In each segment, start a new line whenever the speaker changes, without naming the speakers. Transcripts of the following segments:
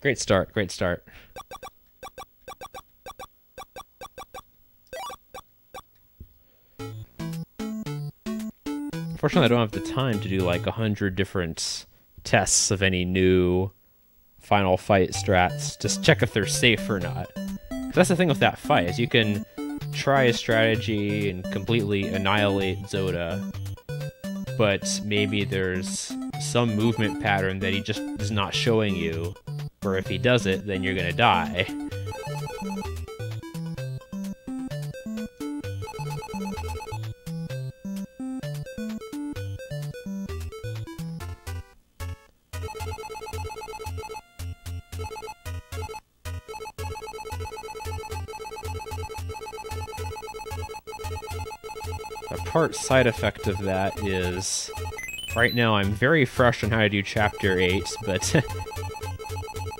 Great start, great start. Unfortunately, I don't have the time to do like 100 different tests of any new final fight strats. Just check if they're safe or not. 'Cause that's the thing with that fight, is you can try a strategy and completely annihilate Zoda, but maybe there's some movement pattern that he just is not showing you, or if he does it, then you're gonna die. A part side effect of that is, right now I'm very fresh on how to do Chapter 8, but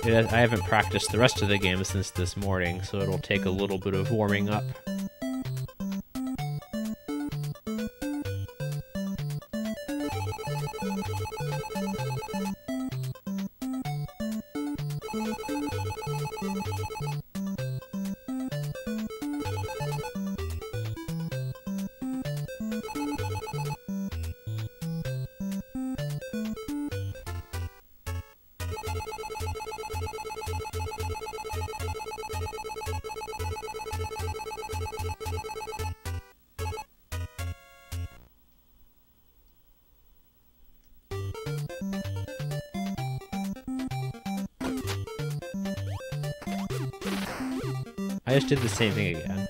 I haven't practiced the rest of the game since this morning, so it'll take a little bit of warming up. I just did the same thing again.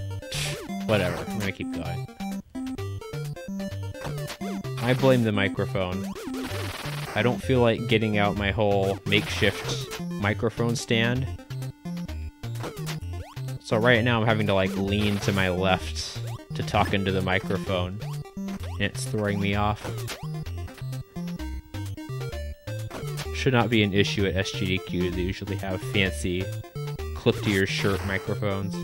Whatever, I'm gonna keep going. I blame the microphone. I don't feel like getting out my whole makeshift microphone stand. So right now I'm having to like lean to my left to talk into the microphone, and it's throwing me off. Should not be an issue at SGDQ. They usually have fancy clip-to-your-shirt microphones.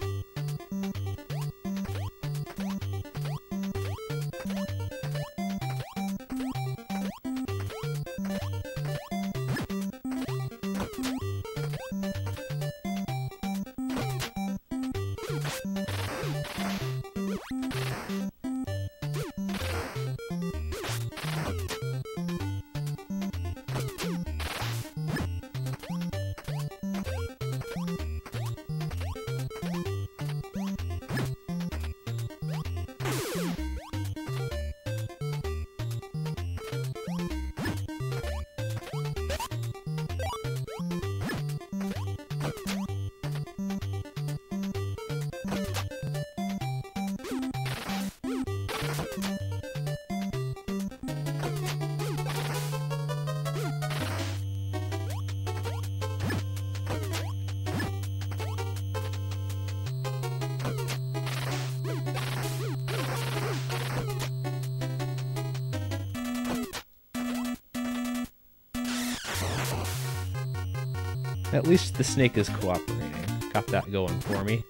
At least the snake is cooperating. Got that going for me.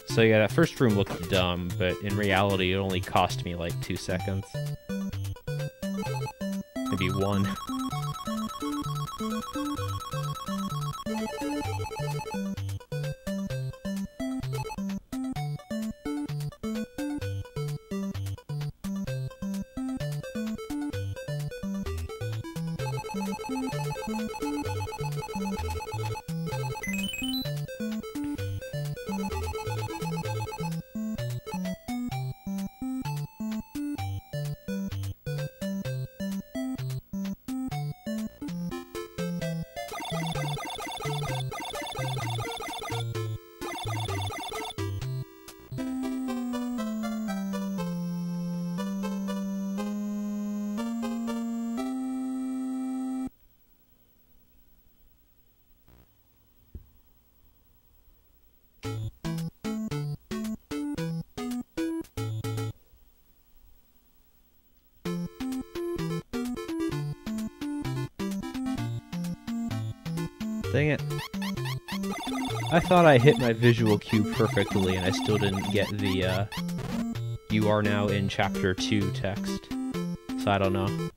So yeah, that first room looked dumb, but in reality it only cost me like 2 seconds. Maybe 1. Dang it. I thought I hit my visual cue perfectly and I still didn't get the, you are now in Chapter 2 text. So I don't know.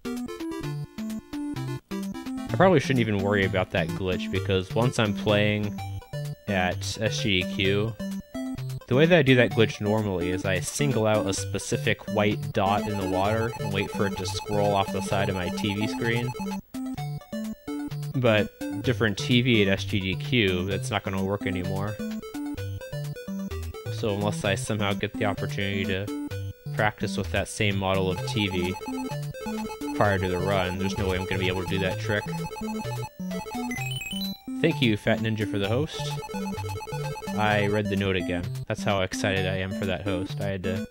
I probably shouldn't even worry about that glitch, because once I'm playing at SGDQ, the way that I do that glitch normally is I single out a specific white dot in the water and wait for it to scroll off the side of my TV screen. But different TV at SGDQ, that's not going to work anymore. So unless I somehow get the opportunity to practice with that same model of TV prior to the run, there's no way I'm going to be able to do that trick. Thank you, Fat Ninja, for the host. I read the note again. That's how excited I am for that host. I had to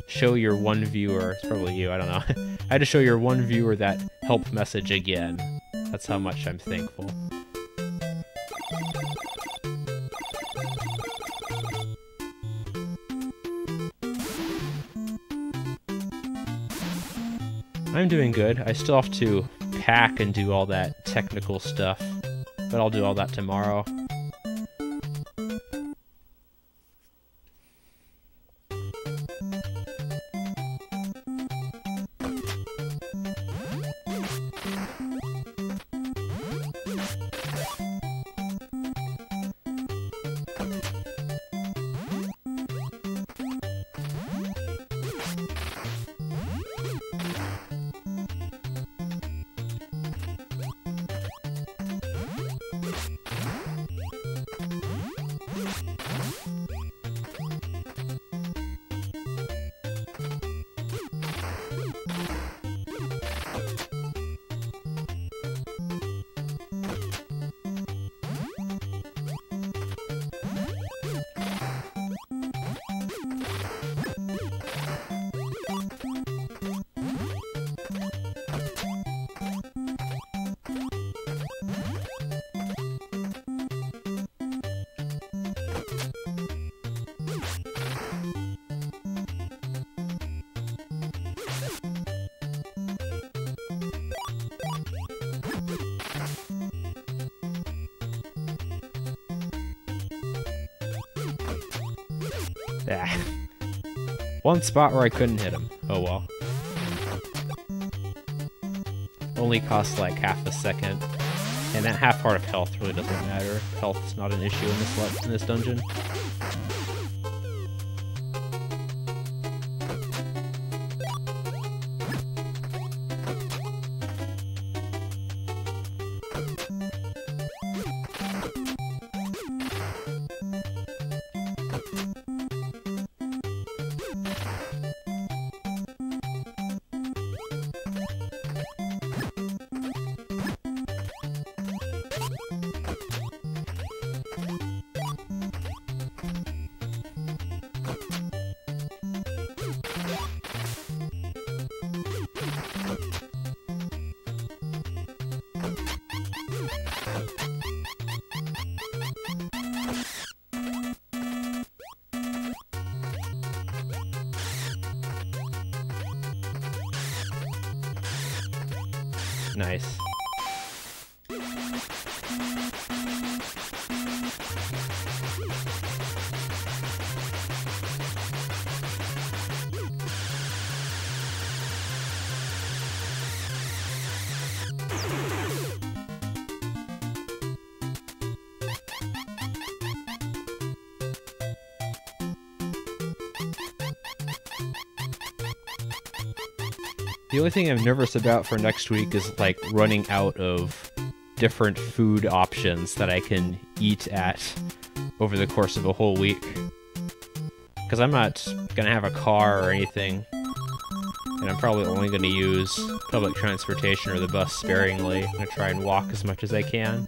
show your one viewer, it's probably you, I don't know. I had to show your one viewer that help message again. That's how much I'm thankful. I'm doing good. I still have to pack and do all that technical stuff, but I'll do all that tomorrow. Ah. One spot where I couldn't hit him. Oh well. Only costs like half a second. And that half heart of health really doesn't matter. Health's not an issue in this dungeon. Nice. The only thing I'm nervous about for next week is like running out of different food options that I can eat at over the course of a whole week. Because I'm not gonna have a car or anything, and I'm probably only gonna use public transportation or the bus sparingly. I'm gonna try and walk as much as I can.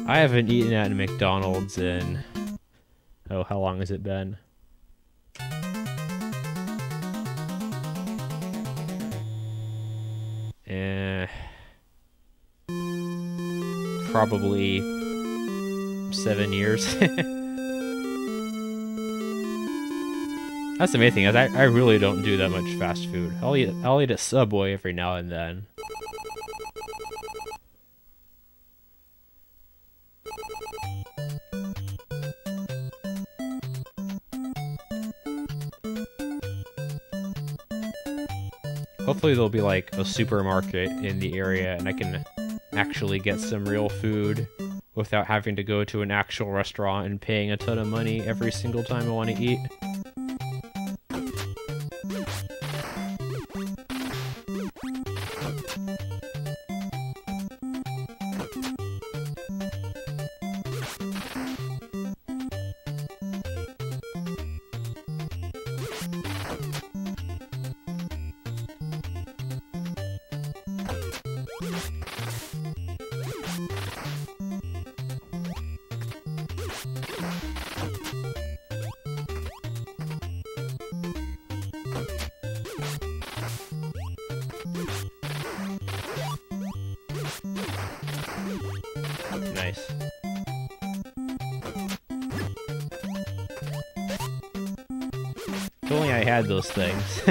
I haven't eaten at a McDonald's in... oh, how long has it been? Eh, probably 7 years. That's the main thing, is I really don't do that much fast food. I'll eat a Subway every now and then. Hopefully there'll be like a supermarket in the area and I can actually get some real food without having to go to an actual restaurant and paying a ton of money every single time I want to eat. Nice. If only I had those things.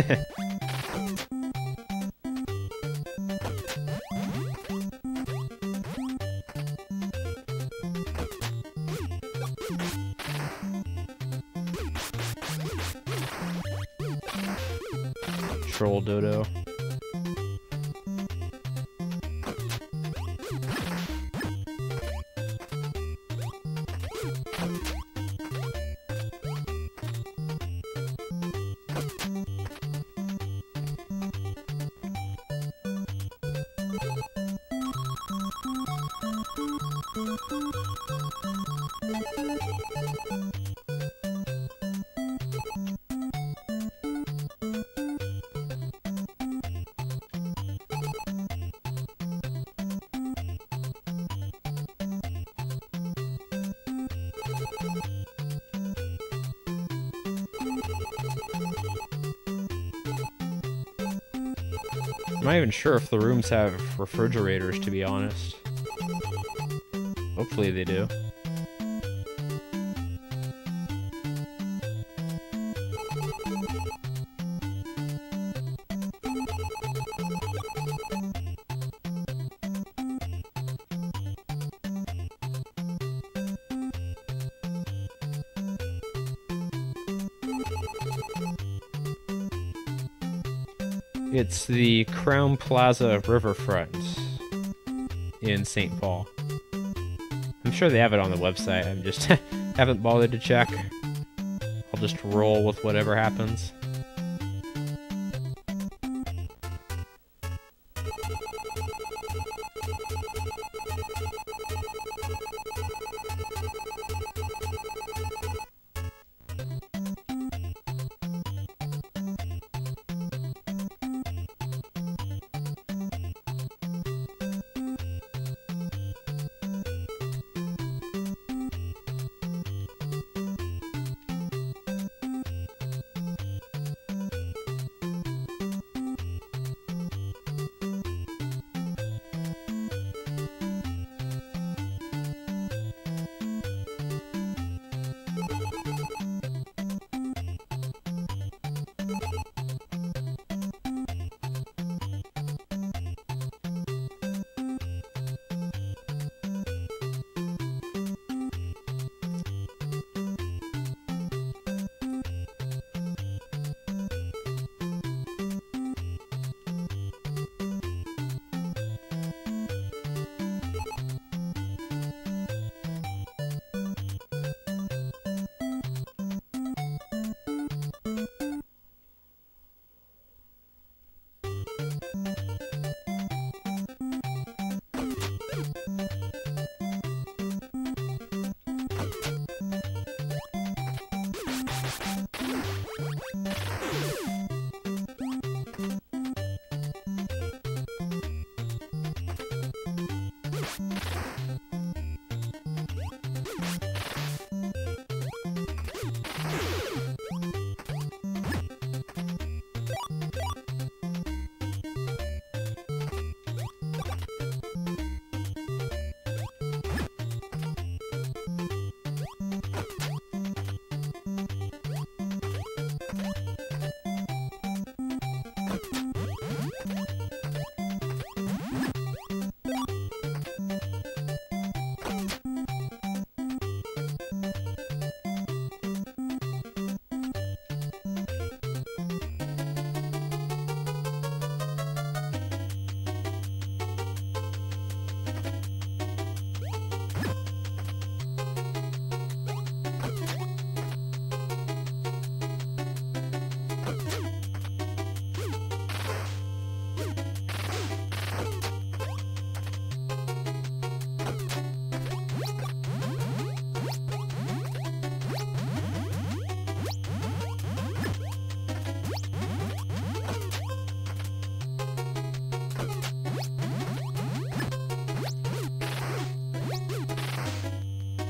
Troll dodo. I'm not even sure if the rooms have refrigerators, to be honest. Hopefully they do. It's the Crown Plaza Riverfront in St. Paul. I'm sure they have it on the website, I'm just haven't bothered to check. I'll just roll with whatever happens.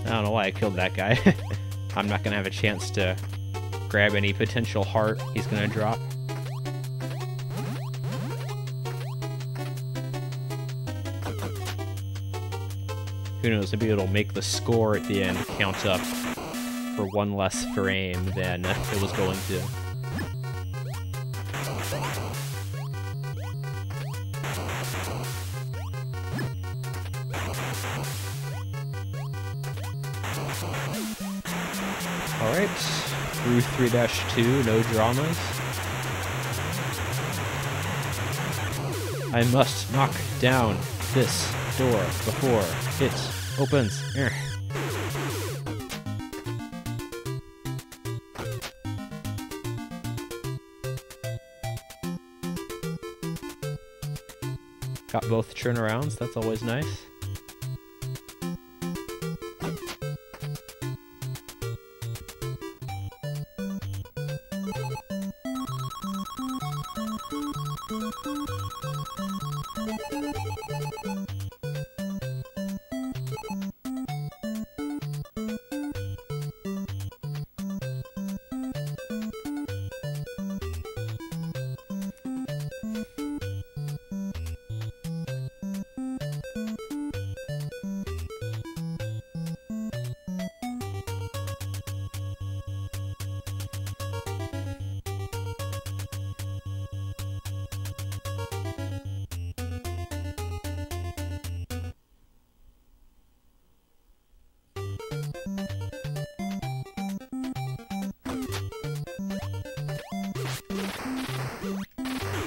I don't know why I killed that guy. I'm not gonna have a chance to grab any potential heart he's gonna drop. Who knows, maybe it'll make the score at the end count up for one less frame than it was going to. Alright, through 3-2, no dramas. I must knock down this door before it opens. Got both turnarounds, that's always nice.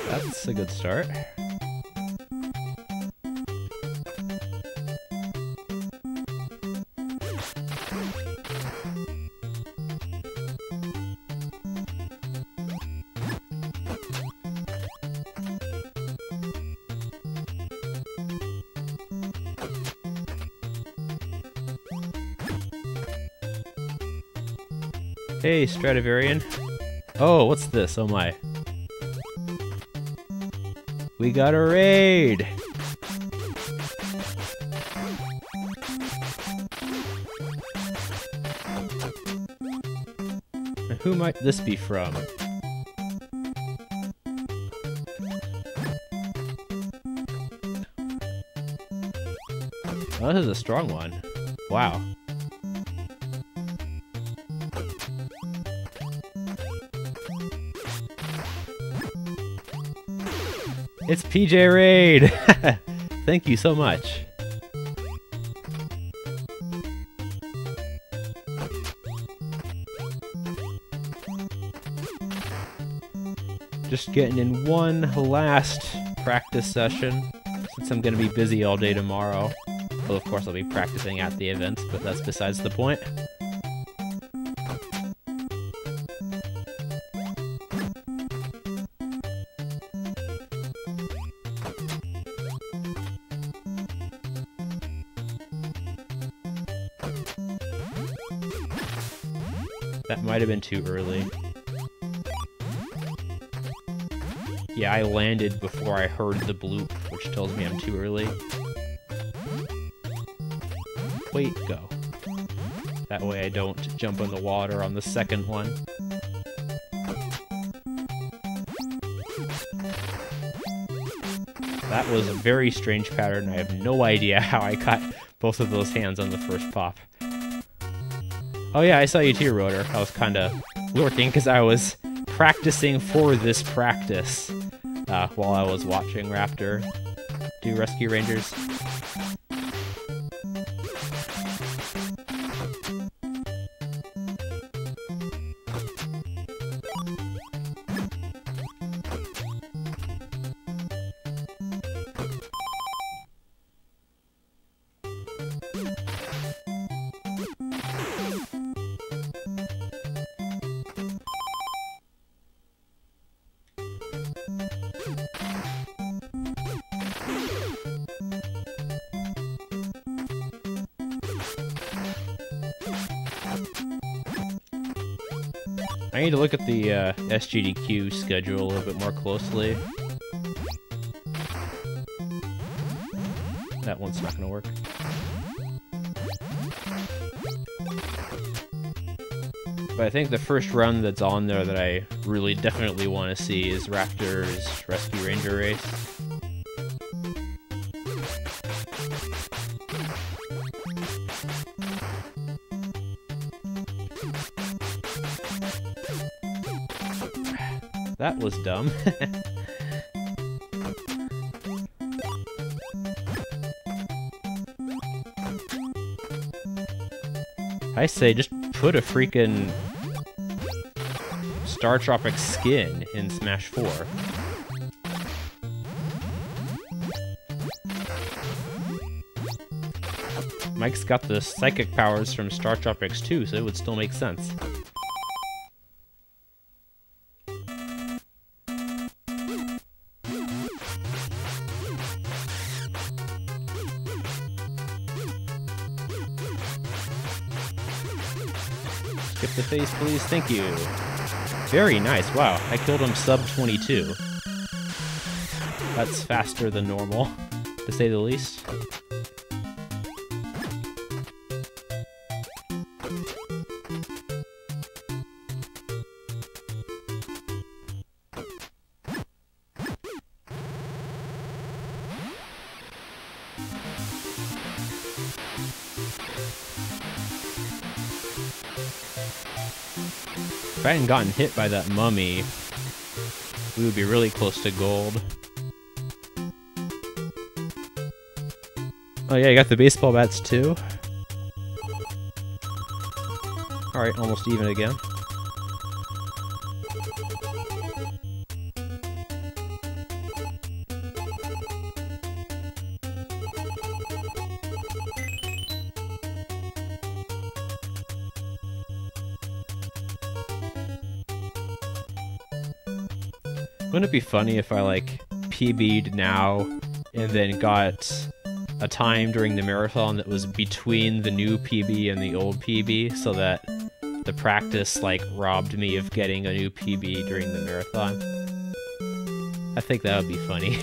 That's a good start. Hey, Stradivarian. Oh, what's this? Oh my. We got a raid! Who might this be from? Oh, this is a strong one. Wow. It's PJ Raid! Thank you so much. Just getting in one last practice session, since I'm going to be busy all day tomorrow. Well, of course I'll be practicing at the event, but that's besides the point. That might have been too early. Yeah, I landed before I heard the bloop, which tells me I'm too early. Wait, go. That way I don't jump in the water on the second one. That was a very strange pattern. I have no idea how I got both of those hands on the first pop. Oh yeah, I saw you too, Rotor. I was kinda lurking because I was practicing for this practice while I was watching Raptor do Rescue Rangers. I need to look at the SGDQ schedule a little bit more closely. That one's not gonna work. But I think the first run that's on there that I really definitely want to see is Raptor's Rescue Ranger Race. That was dumb. I say just put a freaking StarTropics skin in Smash 4. Mike's got the psychic powers from StarTropics 2, so it would still make sense. Skip the face, please. Thank you. Very nice. Wow, I killed him sub 22. That's faster than normal, to say the least. If I hadn't gotten hit by that mummy, we would be really close to gold. Oh yeah, you got the baseball bats too? Alright, almost even again. Wouldn't it be funny if I, like, PB'd now and then got a time during the marathon that was between the new PB and the old PB, so that the practice, like, robbed me of getting a new PB during the marathon? I think that would be funny.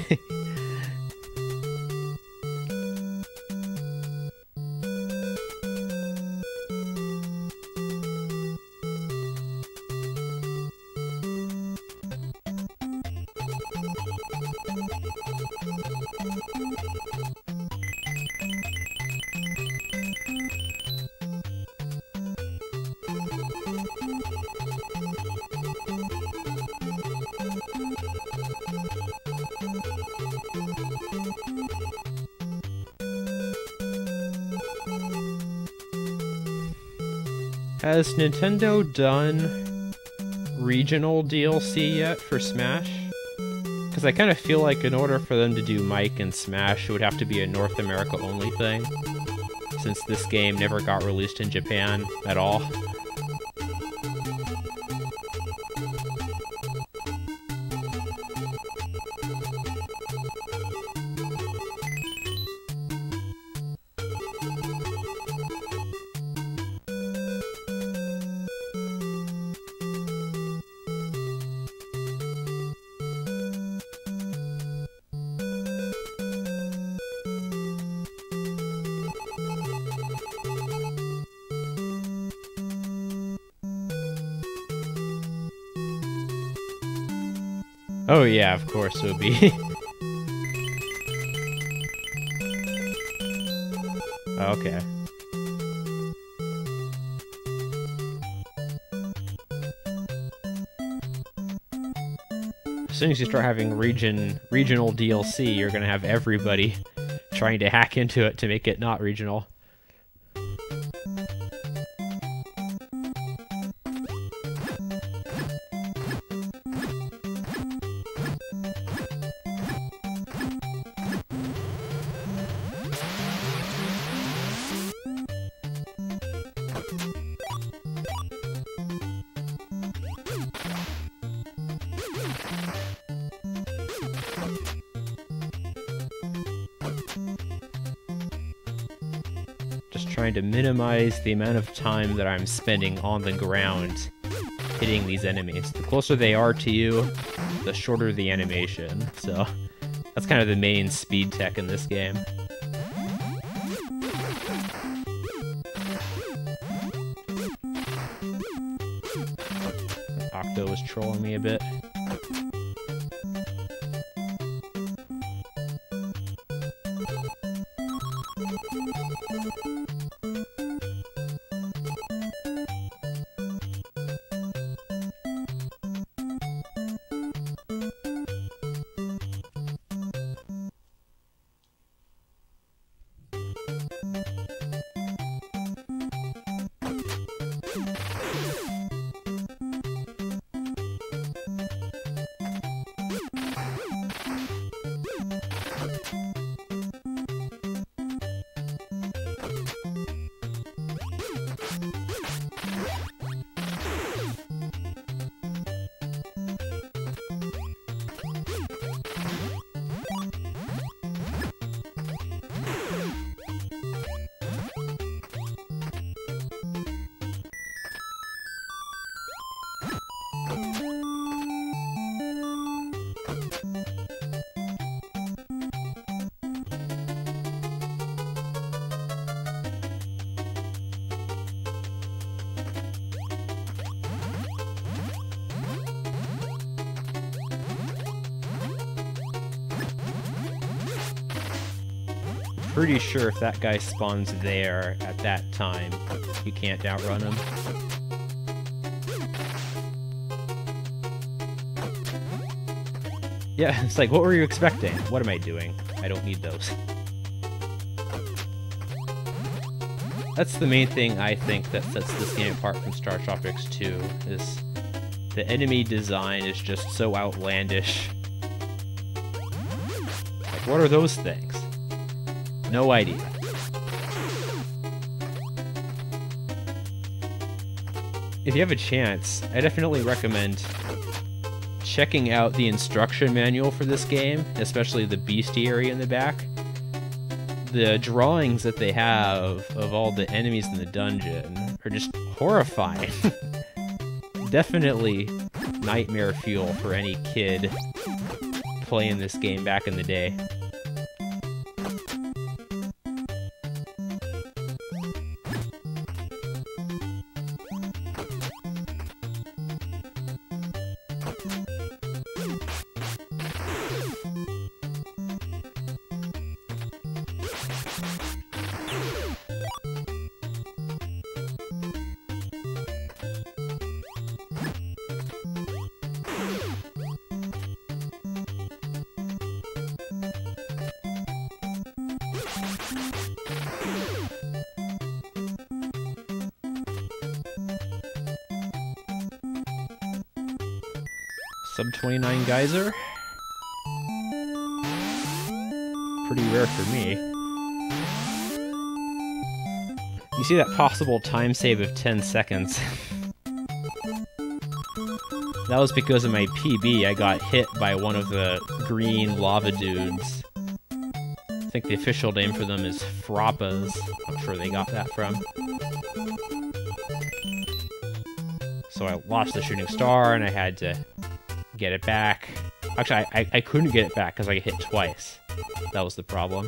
Has Nintendo done regional DLC yet for Smash? Because I kind of feel like in order for them to do Mike and Smash, it would have to be a North America only thing, since this game never got released in Japan at all. Oh yeah, of course it would be. Okay. As soon as you start having regional DLC, you're gonna have everybody trying to hack into it to make it not regional. Just trying to minimize the amount of time that I'm spending on the ground hitting these enemies. The closer they are to you, the shorter the animation. So that's kind of the main speed tech in this game. Echo was trolling me a bit. Pretty sure if that guy spawns there at that time, you can't outrun him. Yeah, it's like, what were you expecting? What am I doing? I don't need those. That's the main thing I think that sets this game apart from StarTropics 2, is the enemy design is just so outlandish. Like, what are those things? No idea. If you have a chance, I definitely recommend checking out the instruction manual for this game, especially the bestiary in the back. The drawings that they have of all the enemies in the dungeon are just horrifying. Definitely nightmare fuel for any kid playing this game back in the day. Sub 29 geyser. Pretty rare for me. You see that possible time save of 10 seconds. That was because of my PB. I got hit by one of the green lava dudes. I think the official name for them is Frappas. I'm sure they got that from. So I lost the shooting star and I had to get it back. Actually, I couldn't get it back because I got hit twice. That was the problem.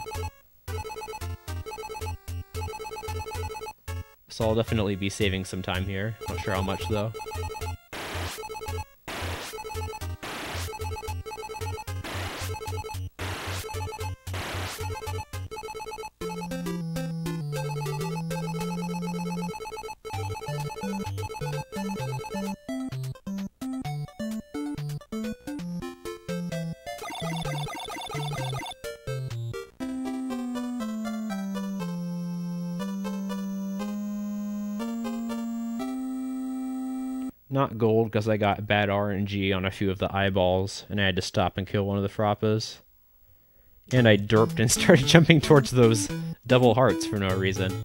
So I'll definitely be saving some time here. Not sure how much though. Not gold, because I got bad RNG on a few of the eyeballs, and I had to stop and kill one of the Frappas. And I derped and started jumping towards those double hearts for no reason.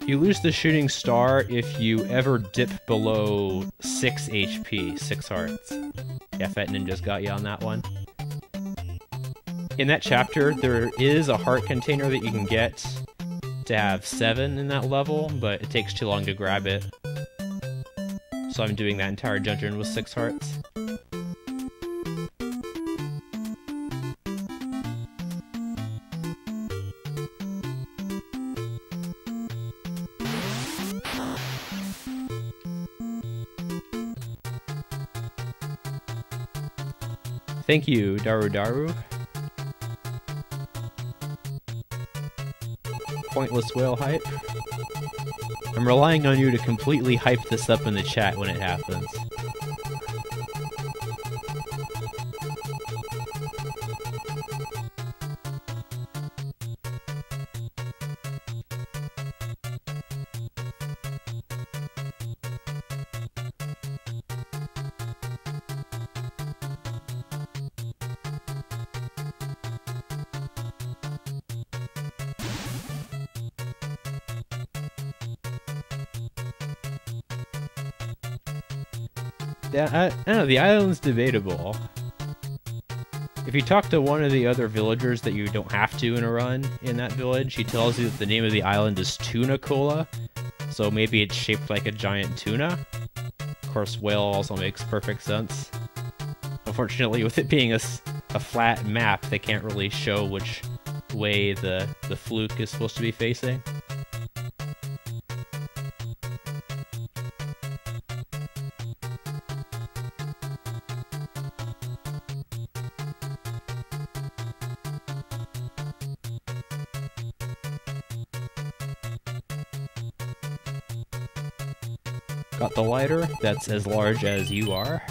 You lose the shooting star if you ever dip below 6 HP, 6 hearts. Yeah, Fat Ninja's got you on that one. In that chapter, there is a heart container that you can get to have 7 in that level, but it takes too long to grab it. So I'm doing that entire dungeon with 6 hearts. Thank you, Daru Daru. Pointless whale hype. I'm relying on you to completely hype this up in the chat when it happens. Yeah, I don't know, the island's debatable. If you talk to one of the other villagers that you don't have to in a run in that village, he tells you that the name of the island is Tuna Cola, so maybe it's shaped like a giant tuna. Of course, whale also makes perfect sense. Unfortunately, with it being a flat map, they can't really show which way the fluke is supposed to be facing. Got the lighter that's as large as you are.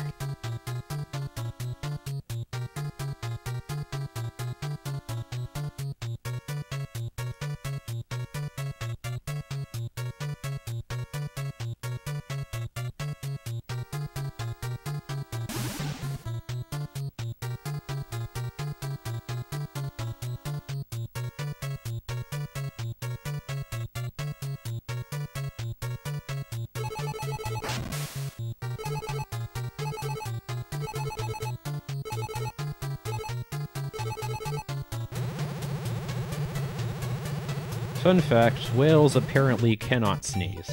Fun fact, whales apparently cannot sneeze.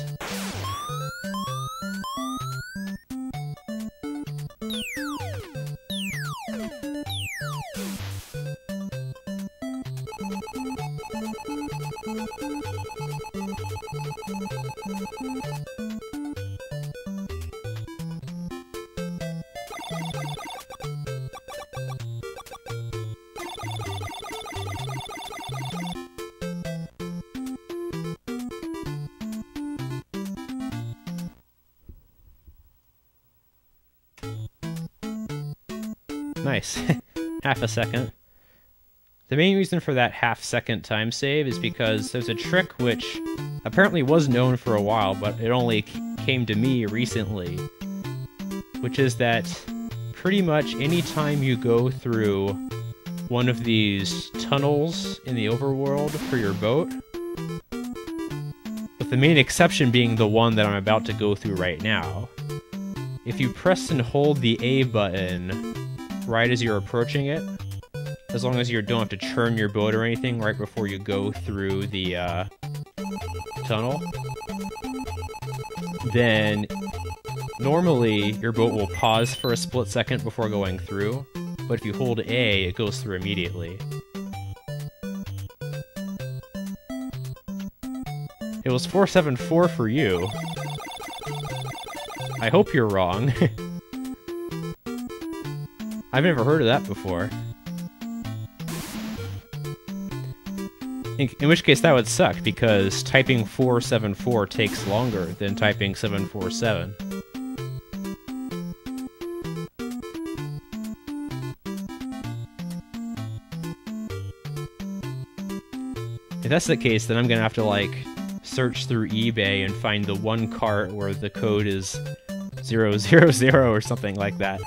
Nice. Half a second. The main reason for that half-second time save is because there's a trick which apparently was known for a while, but it only came to me recently, which is that pretty much any time you go through one of these tunnels in the overworld for your boat, with the main exception being the one that I'm about to go through right now, if you press and hold the A button right as you're approaching it, as long as you don't have to turn your boat or anything right before you go through the tunnel, then normally your boat will pause for a split second before going through, but if you hold A, it goes through immediately. It was 474 for you. I hope you're wrong. I've never heard of that before. In which case that would suck, because typing 474 takes longer than typing 747. If that's the case, then I'm gonna have to, like, search through eBay and find the one cart where the code is 000 or something like that.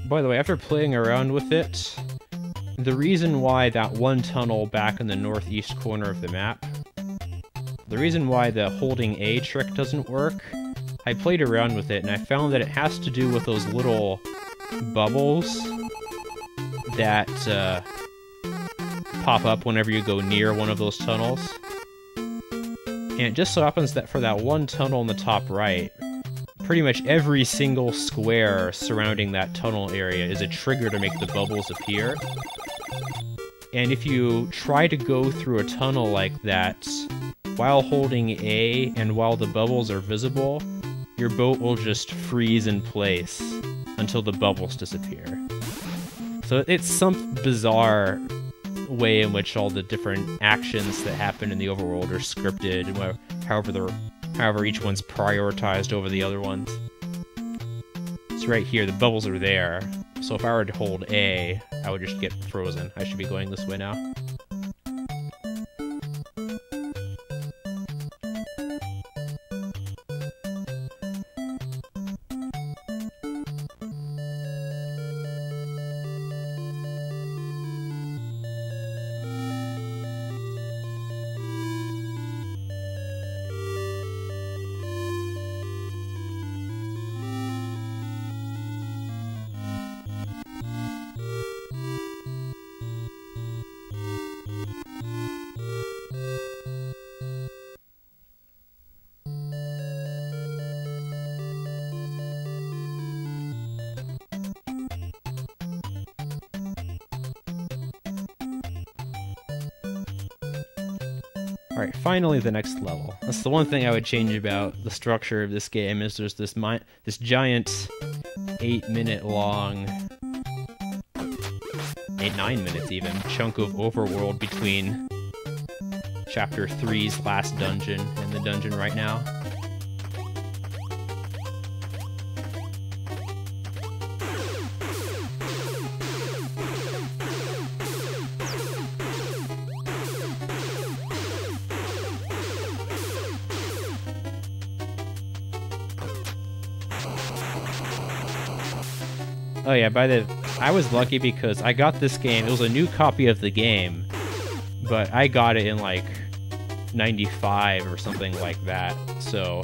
By the way, after playing around with it, the reason why that one tunnel back in the northeast corner of the map, the reason why the holding A trick doesn't work, I played around with it and I found that it has to do with those little bubbles that pop up whenever you go near one of those tunnels. And it just so happens that for that one tunnel in the top right, pretty much every single square surrounding that tunnel area is a trigger to make the bubbles appear. And if you try to go through a tunnel like that while holding A and while the bubbles are visible, your boat will just freeze in place until the bubbles disappear. So it's some bizarre way in which all the different actions that happen in the overworld are scripted, and however each one's prioritized over the other ones. So right here, the bubbles are there. So if I were to hold A, I would just get frozen. I should be going this way now. Alright, finally the next level. That's the one thing I would change about the structure of this game, is there's this giant 8-minute long, 9 minutes even, chunk of overworld between Chapter 3's last dungeon and the dungeon right now. Oh yeah, I was lucky because I got this game, it was a new copy of the game, but I got it in like 95 or something like that, so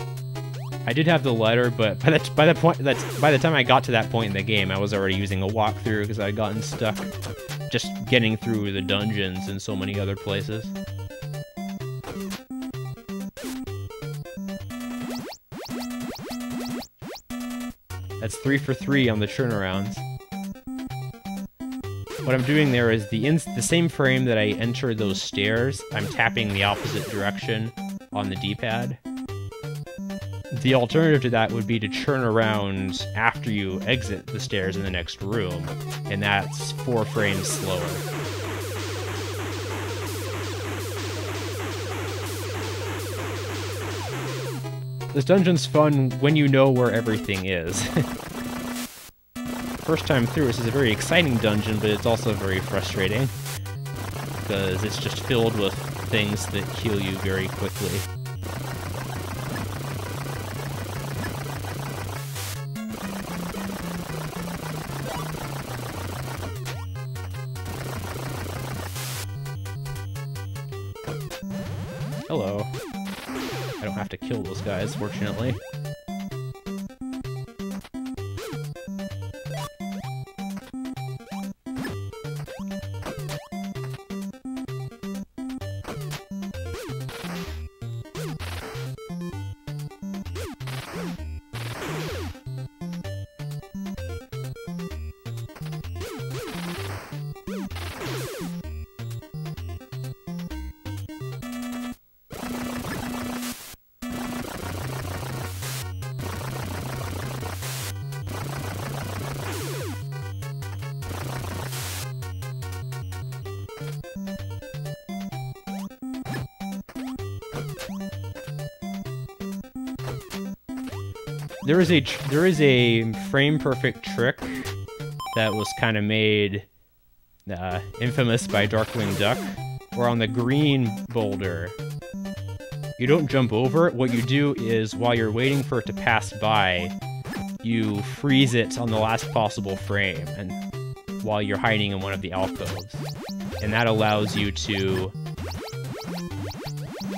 I did have the letter, but by the time I got to that point in the game, I was already using a walkthrough because I'd gotten stuck just getting through the dungeons and so many other places. That's 3 for 3 on the turnarounds. What I'm doing there is the same frame that I entered those stairs, I'm tapping the opposite direction on the D-pad. The alternative to that would be to turn around after you exit the stairs in the next room, and that's 4 frames slower. This dungeon's fun when you know where everything is. First time through, this is a very exciting dungeon, but it's also very frustrating, because it's just filled with things that kill you very quickly. Hello. I don't have to kill those guys, fortunately. There is a frame-perfect trick that was kind of made infamous by Darkwing Duck, where on the green boulder, you don't jump over it. What you do is, while you're waiting for it to pass by, you freeze it on the last possible frame, and while you're hiding in one of the alcoves, and that allows you to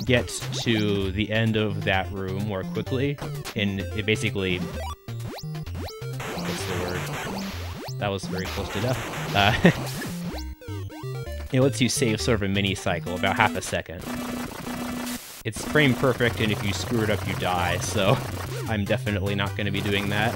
get to the end of that room more quickly, and it basically... what's the word? That was very close to death. It lets you save sort of a mini cycle, about half a second. It's frame perfect, and if you screw it up, you die, so I'm definitely not going to be doing that.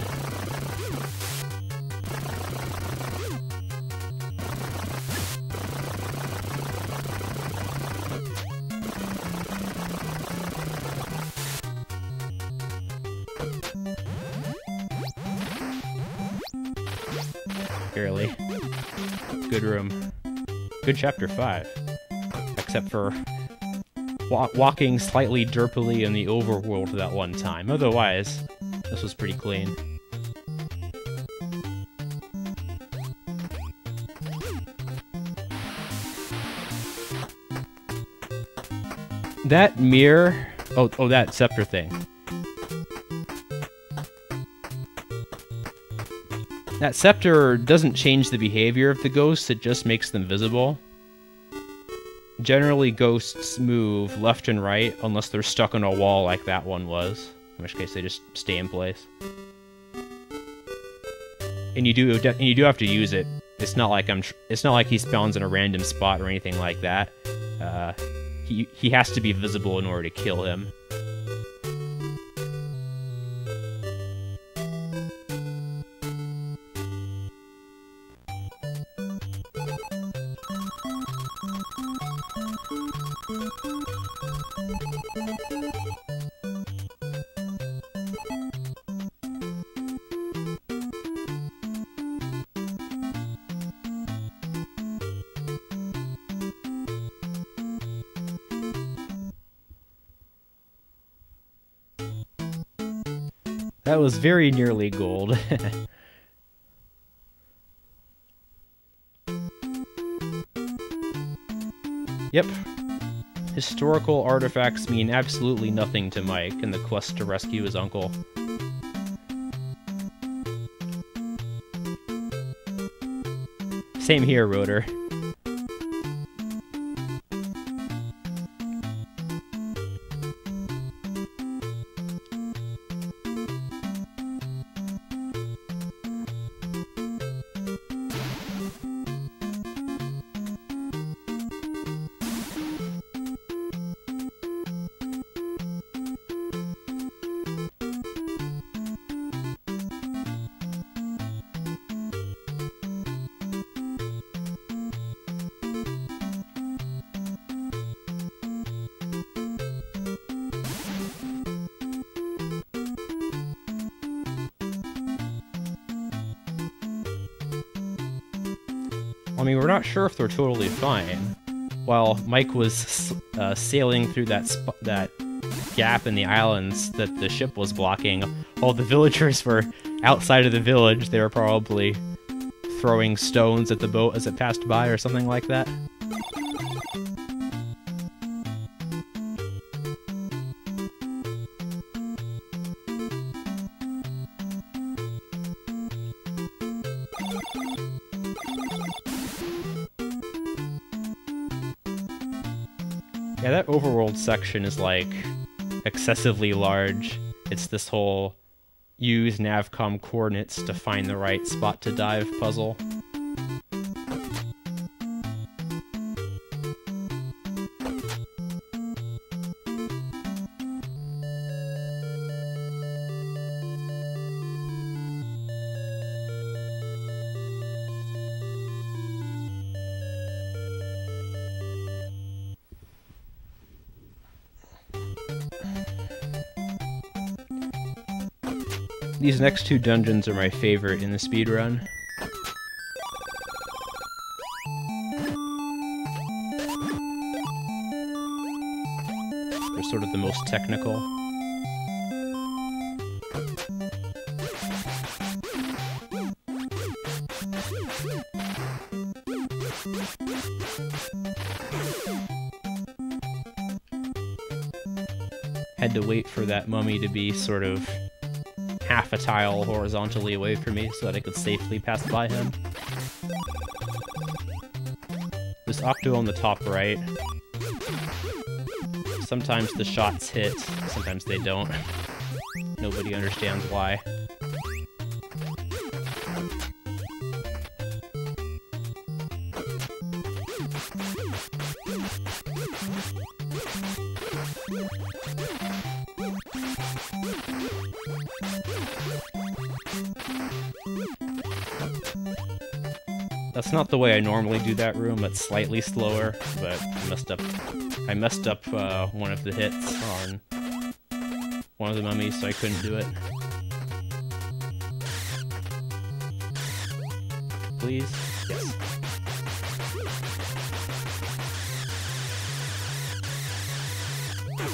Barely. Good room. Good chapter 5. Except for walking slightly derpily in the overworld that one time. Otherwise, this was pretty clean. That mirror... Oh, that scepter thing. That scepter doesn't change the behavior of the ghosts, it just makes them visible. Generally, ghosts move left and right unless they're stuck on a wall like that one was, in which case they just stay in place. And you do have to use it. It's not like he spawns in a random spot or anything like that. He has to be visible in order to kill him. That was very nearly gold. Yep. Historical artifacts mean absolutely nothing to Mike in the quest to rescue his uncle. Same here, Rotor. I mean, we're not sure if they're totally fine. While Mike was sailing through that gap in the islands that the ship was blocking, all the villagers were outside of the village. They were probably throwing stones at the boat as it passed by or something like that. Yeah, that overworld section is, like, excessively large. It's this whole use navcom coordinates to find the right spot to dive puzzle. These next two dungeons are my favorite in the speedrun. They're sort of the most technical. Had to wait for that mummy to be sort of half a tile horizontally away from me so that I could safely pass by him. This octo on the top right. Sometimes the shots hit, sometimes they don't. Nobody understands why. That's not the way I normally do that room. It's slightly slower, but I messed up one of the hits on one of the mummies, so I couldn't do it. Please? Yes.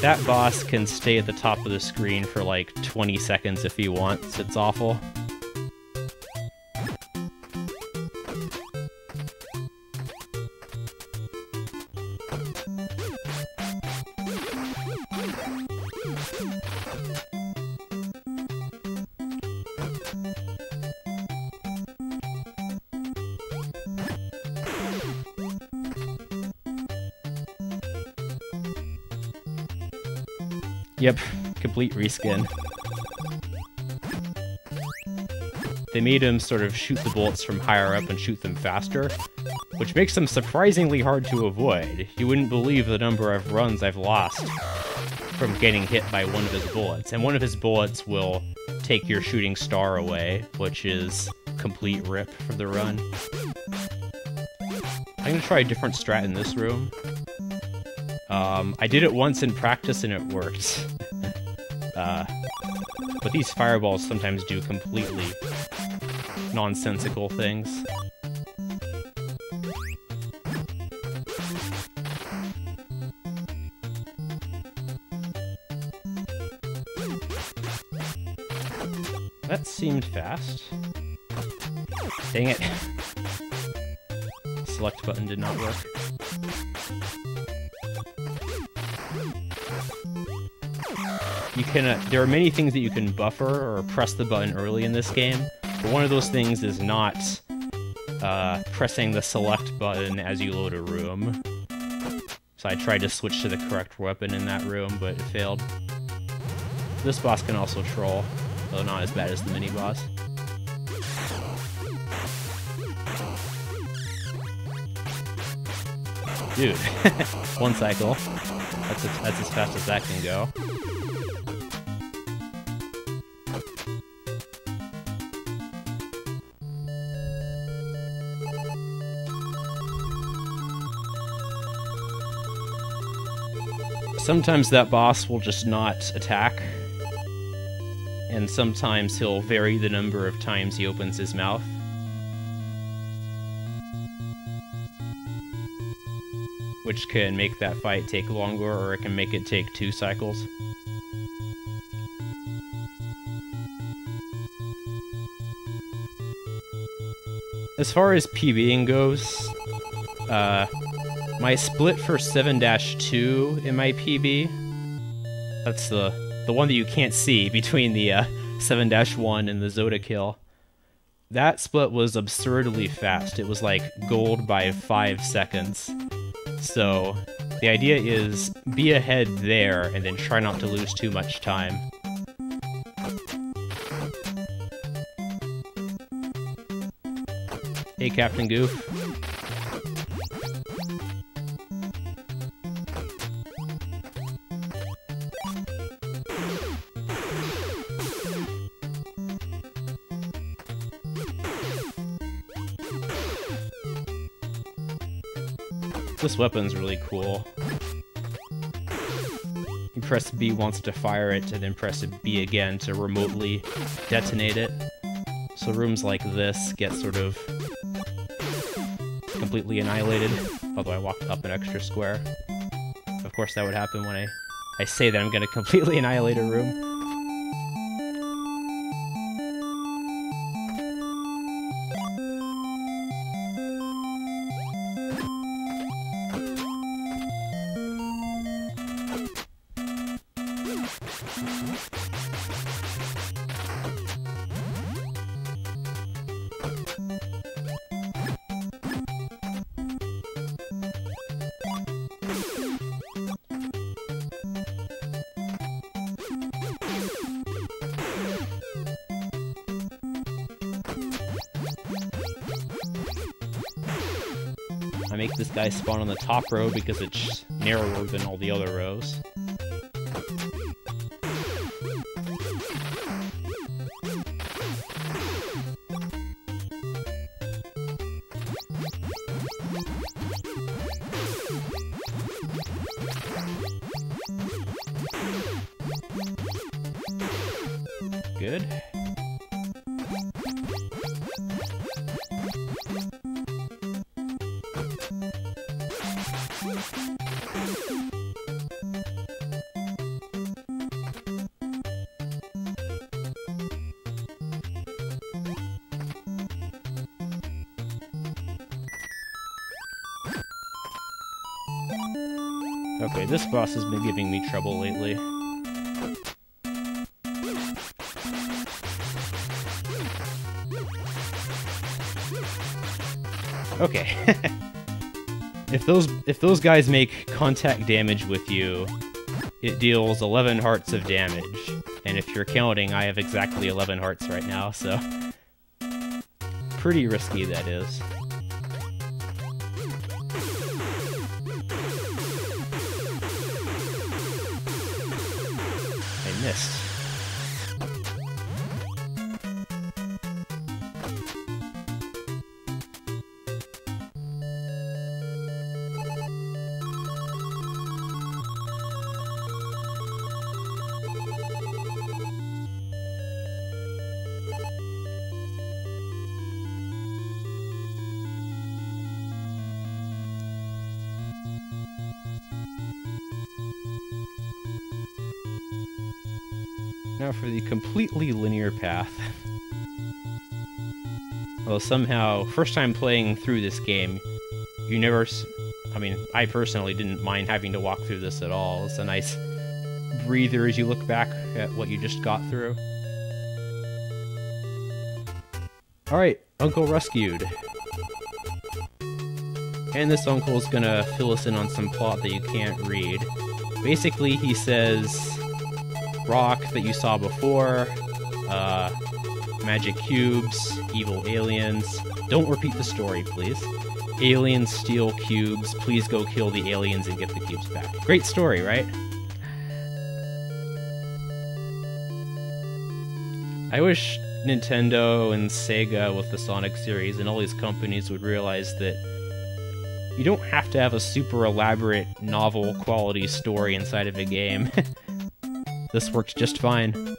That boss can stay at the top of the screen for like 20 seconds if he wants. It's awful. Yep, complete reskin. They made him sort of shoot the bullets from higher up and shoot them faster, which makes them surprisingly hard to avoid. You wouldn't believe the number of runs I've lost from getting hit by one of his bullets, and one of his bullets will take your shooting star away, which is complete rip for the run. I'm gonna try a different strat in this room. I did it once in practice and it worked. But these fireballs sometimes do completely nonsensical things. That seemed fast. Dang it. Select button did not work. You can, there are many things that you can buffer or press the button early in this game, but one of those things is not pressing the select button as you load a room. So I tried to switch to the correct weapon in that room, but it failed. This boss can also troll, though not as bad as the mini-boss. Dude, one cycle. That's as fast as that can go. Sometimes that boss will just not attack, and sometimes he'll vary the number of times he opens his mouth. Which can make that fight take longer, or it can make it take 2 cycles. As far as PBing goes, my split for 7-2 in my PB, that's the one that you can't see between the 7-1 and the Zoda kill. That split was absurdly fast. It was like gold by 5 seconds. So the idea is be ahead there and then try not to lose too much time. Hey, Captain Goof. This weapon's really cool. You press B once to fire it, and then press B again to remotely detonate it. So rooms like this get sort of completely annihilated, although I walked up an extra square. Of course that would happen when I say that I'm gonna completely annihilate a room. I make this guy spawn on the top row because it's narrower than all the other rows. Good. Okay, this boss has been giving me trouble lately. Okay. If those guys make contact damage with you, it deals 11 hearts of damage. And if you're counting, I have exactly 11 hearts right now, so pretty risky that is. I missed. Now for the completely linear path. Well, somehow, first time playing through this game, you never... I mean, I personally didn't mind having to walk through this at all. It's a nice breather as you look back at what you just got through. Alright, Uncle rescued. And this uncle's gonna fill us in on some plot that you can't read. Basically, he says... rock that you saw before, magic cubes, evil aliens. Don't repeat the story, please. Aliens steal cubes. Please go kill the aliens and get the cubes back. Great story, right? I wish Nintendo and Sega with the Sonic series and all these companies would realize that you don't have to have a super elaborate novel quality story inside of a game. This works just fine.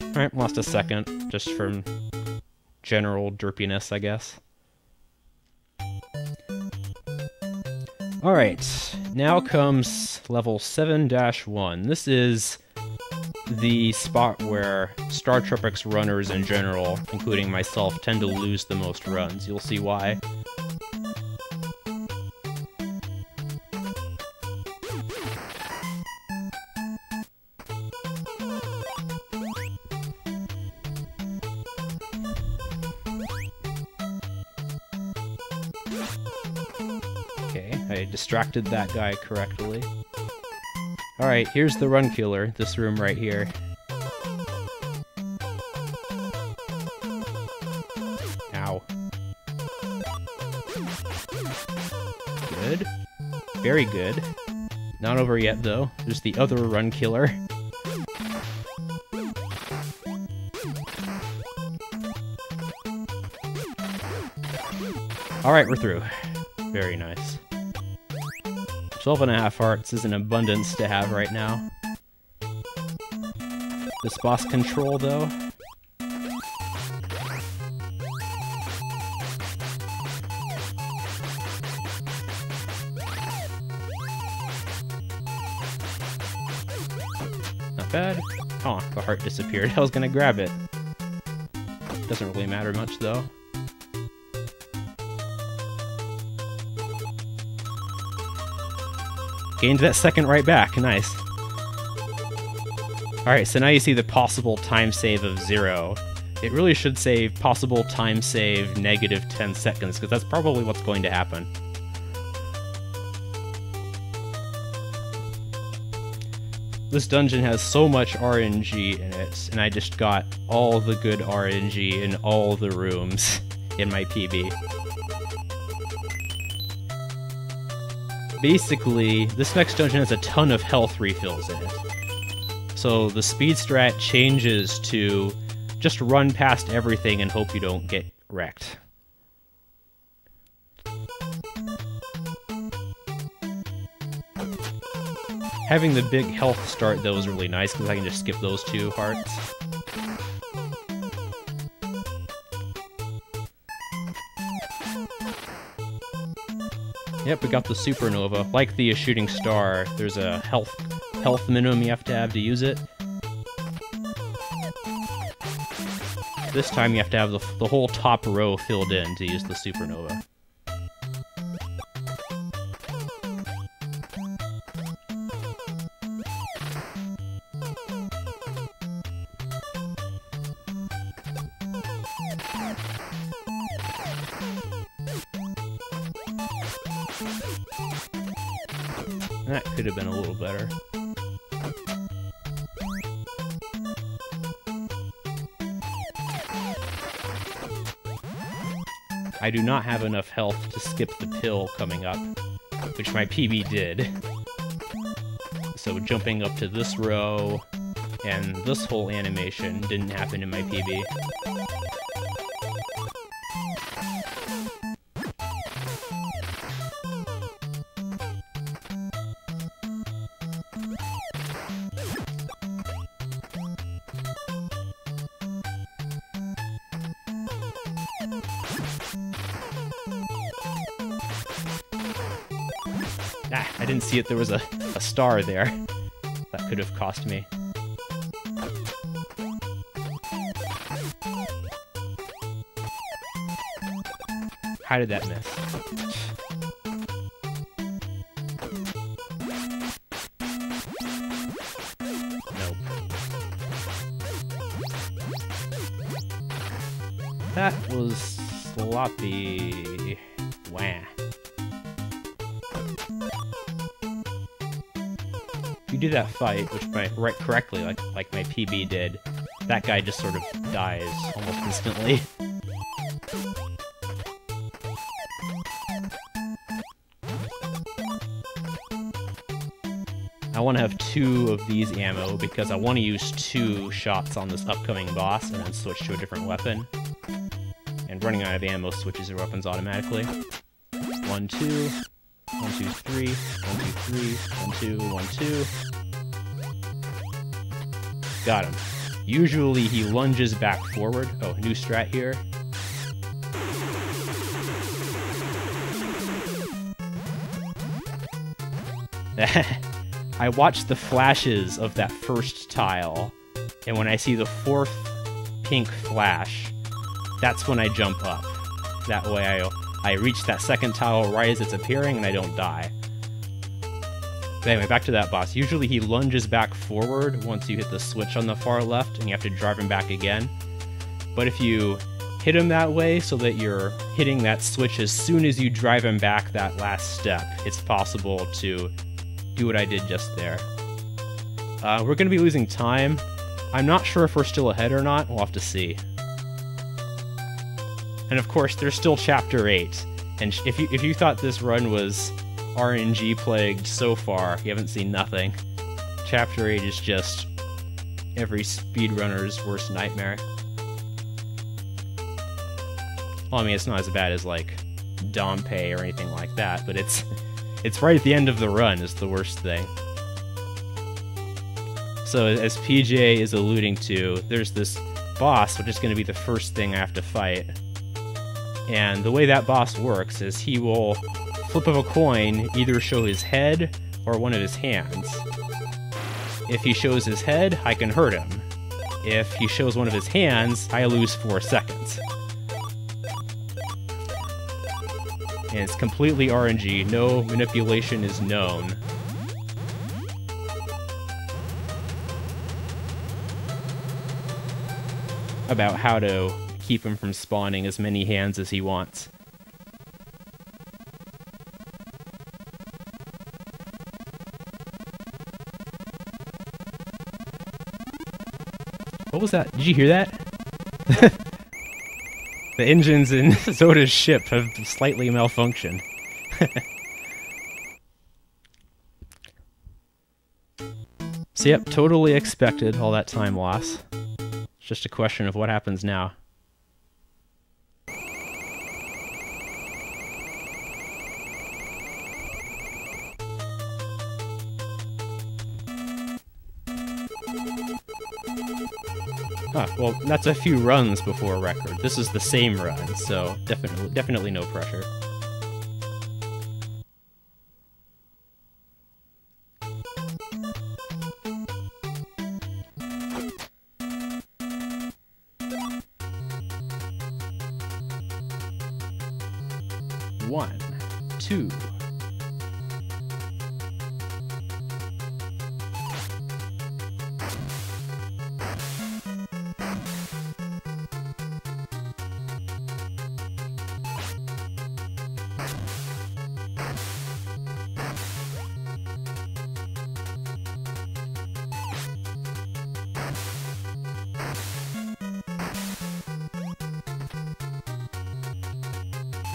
Alright, lost a second, just from general derpiness, I guess. Alright, now comes level 7-1. This is the spot where StarTropics runners in general, including myself, tend to lose the most runs. You'll see why. Okay, I distracted that guy correctly. Alright, here's the run killer, this room right here. Ow. Good. Very good. Not over yet, though. There's the other run killer. Alright, we're through. Very nice. 12.5 hearts is an abundance to have right now. This boss control, though. Not bad. Oh, the heart disappeared. I was gonna grab it. Doesn't really matter much, though. Gained that second right back, nice. Alright, so now you see the possible time save of 0. It really should say possible time save negative 10 seconds, because that's probably what's going to happen. This dungeon has so much RNG in it, and I just got all the good RNG in all the rooms in my PB. Basically, this next dungeon has a ton of health refills in it. So the speed strat changes to just run past everything and hope you don't get wrecked. Having the big health start, though, is really nice, because I can just skip those 2 hearts. Yep, we got the supernova. Like the shooting star, there's a health minimum you have to use it. This time you have to have the whole top row filled in to use the supernova. That could have been a little better. I do not have enough health to skip the pill coming up, which my PB did. So jumping up to this row and this whole animation didn't happen in my PB. Ah, I didn't see it. There was a star there. That could have cost me. How did that miss? Nope. That was sloppy. Wah. If you do that fight, which might right correctly, like my PB did, that guy just sort of dies almost instantly. I want to have 2 of these ammo because I want to use 2 shots on this upcoming boss and then switch to a different weapon. And running out of ammo switches your weapons automatically. 1, 2. 1, 2, 3, 1, 2, 3, 1, 2, 1, 2. Got him. Usually he lunges back forward. Oh, new strat here. I watch the flashes of that first tile, and when I see the 4th pink flash, that's when I jump up. That way I reach that 2nd tile right as it's appearing, and I don't die. But anyway, back to that boss. Usually he lunges back forward once you hit the switch on the far left, and you have to drive him back again. But if you hit him that way so that you're hitting that switch as soon as you drive him back that last step, it's possible to do what I did just there. We're going to be losing time. I'm not sure if we're still ahead or not. We'll have to see. And of course, there's still Chapter 8. And if you thought this run was RNG plagued so far, you haven't seen nothing. Chapter 8 is just every speedrunner's worst nightmare. Well, I mean, it's not as bad as, like, Dompe or anything like that, but it's right at the end of the run is the worst thing. So, as PJ is alluding to, there's this boss, which is going to be the first thing I have to fight. And the way that boss works is he will flip of a coin, either show his head or one of his hands. If he shows his head, I can hurt him. If he shows one of his hands, I lose 4 seconds. And it's completely RNG, no manipulation is known. About how to keep him from spawning as many hands as he wants. What was that? Did you hear that? The engines in Zoda's ship have slightly malfunctioned. So yep, totally expected all that time loss. It's just a question of what happens now. Huh, well, that's a few runs before record. This is the same run, so definitely no pressure. One, two.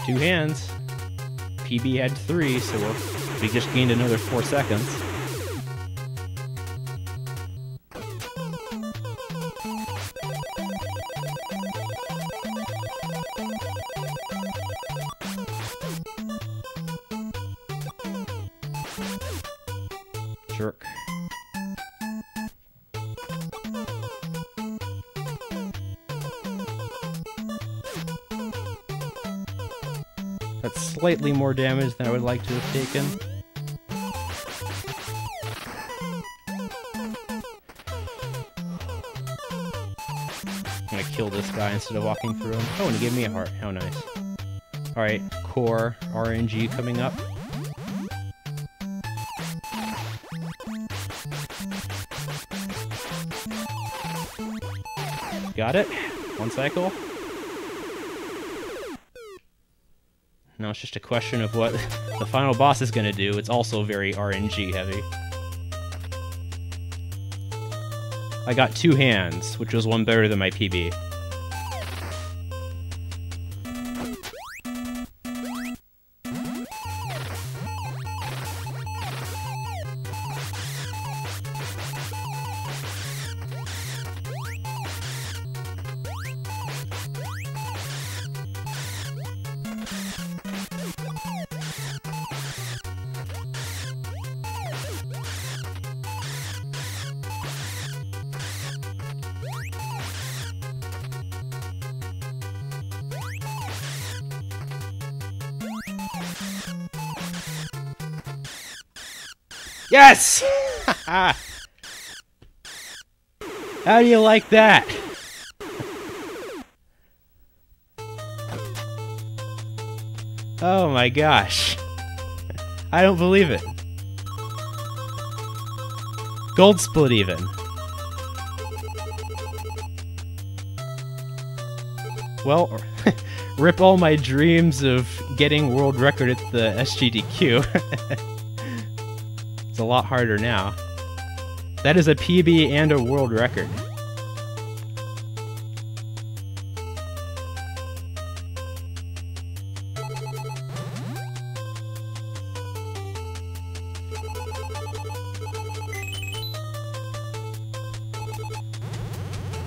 Two hands. PB had 3, so we just gained another 4 seconds. Jerk. That's slightly more damage than I would like to have taken. I'm gonna kill this guy instead of walking through him. Oh, and he gave me a heart. How nice. Alright, core RNG coming up. Got it. One cycle. Now it's just a question of what the final boss is going to do. It's also very RNG heavy. I got 2 hands, which was one better than my PB. Yes! How do you like that? Oh my gosh. I don't believe it. Gold split even. Well, rip all my dreams of getting world record at the SGDQ. It's a lot harder now. That is a PB and a world record.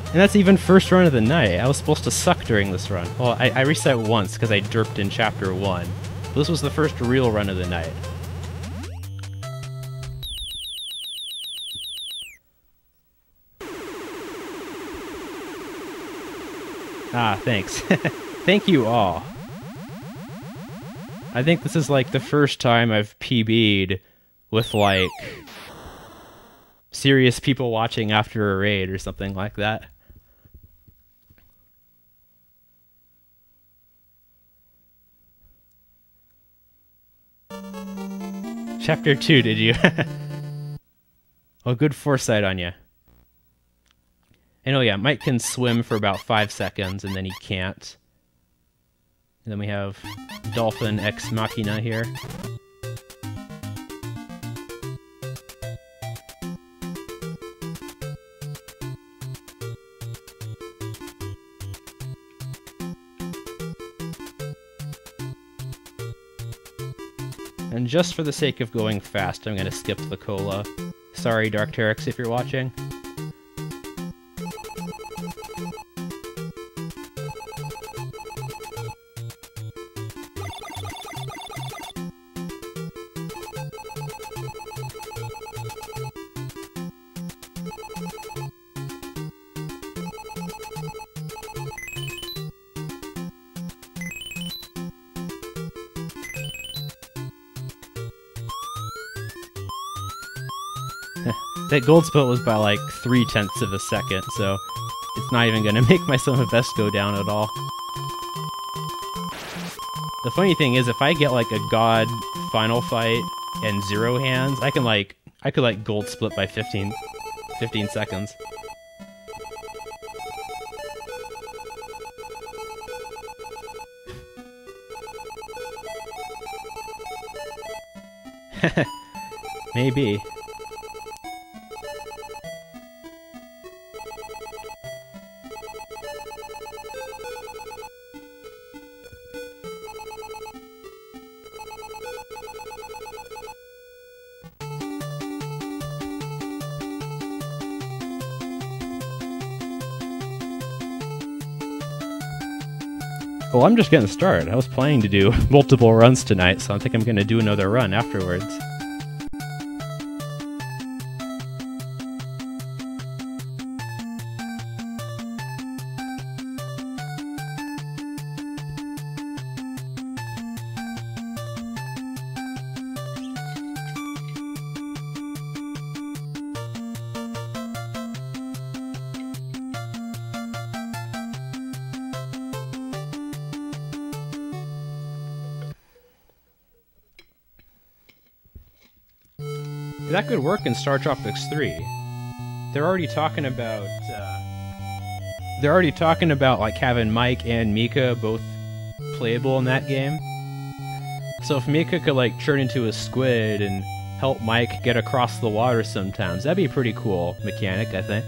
And that's even first run of the night. I was supposed to suck during this run. Well, I reset once because I derped in chapter 1. But this was the first real run of the night. Ah, thanks. Thank you all. I think this is like the first time I've PB'd with like serious people watching after a raid or something like that. Chapter 2, did you? Oh, good foresight on you. And oh yeah, Mike can swim for about 5 seconds, and then he can't. And then we have Dolphin Ex Machina here. And just for the sake of going fast, I'm gonna skip the cola. Sorry, Darkterix, if you're watching. That gold split was by like 0.3 of a second, so it's not even gonna make my sum of best go down at all. The funny thing is, if I get like a god final fight and 0 hands, I could like gold split by 15 seconds. Maybe. Well, I'm just getting started. I was planning to do multiple runs tonight, so I think I'm going to do another run afterwards. That could work in StarTropics 3. They're already talking about like having Mike and Mika both playable in that game. So if Mika could like turn into a squid and help Mike get across the water sometimes, that'd be a pretty cool mechanic, I think.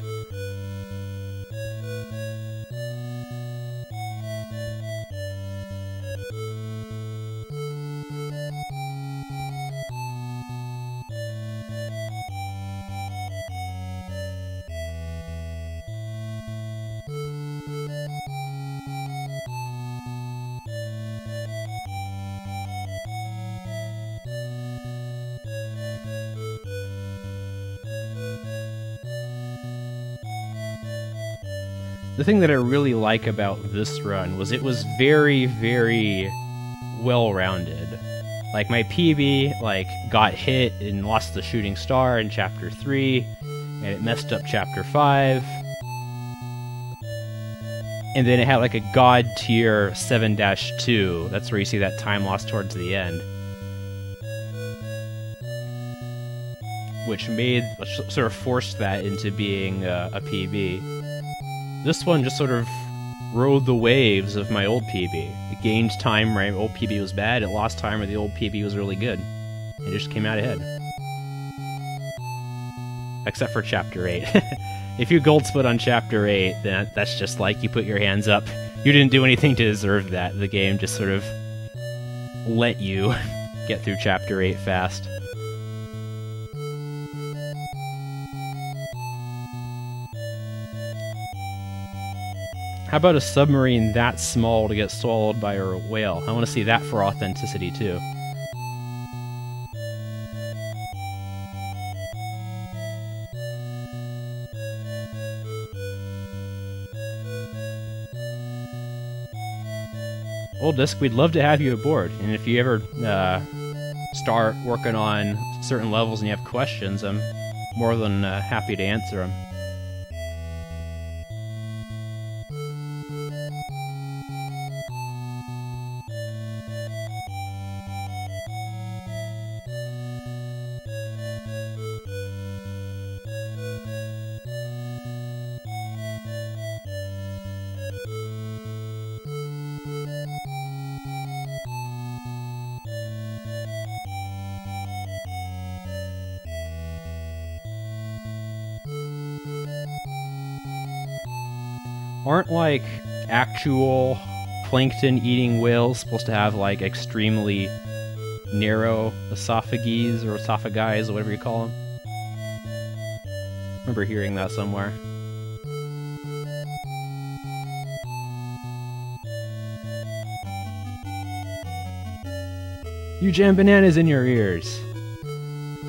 The thing that I really like about this run was it was very, very well-rounded. Like, my PB, like, got hit and lost the shooting star in Chapter 3, and it messed up Chapter 5. And then it had, like, a God tier 7-2. That's where you see that time loss towards the end. Which sort of forced that into being a PB. This one just sort of rode the waves of my old PB. It gained time where my old PB was bad, it lost time where the old PB was really good. It just came out ahead. Except for Chapter 8. If you gold split on Chapter 8, then that's just like you put your hands up. You didn't do anything to deserve that. The game just sort of let you get through Chapter 8 fast. How about a submarine that small to get swallowed by a whale? I want to see that for authenticity, too. Old Disc, we'd love to have you aboard, and if you ever start working on certain levels and you have questions, I'm more than happy to answer them. Aren't, like, actual plankton-eating whales supposed to have, like, extremely narrow esophages or esophagi or whatever you call them. I remember hearing that somewhere. You jam bananas in your ears.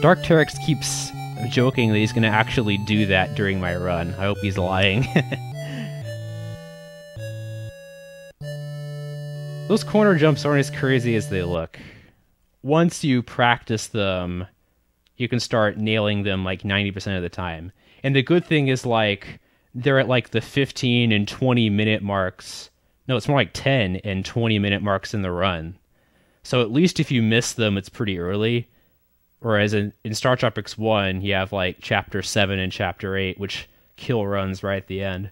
Dark-Teryx keeps joking that he's going to actually do that during my run. I hope he's lying. Those corner jumps aren't as crazy as they look. Once you practice them, you can start nailing them like 90% of the time. And the good thing is, like, they're at like the 15 and 20 minute marks. No, it's more like 10 and 20 minute marks in the run. So at least if you miss them, it's pretty early. Whereas in StarTropics 1, you have like Chapter 7 and Chapter 8, which kill runs right at the end.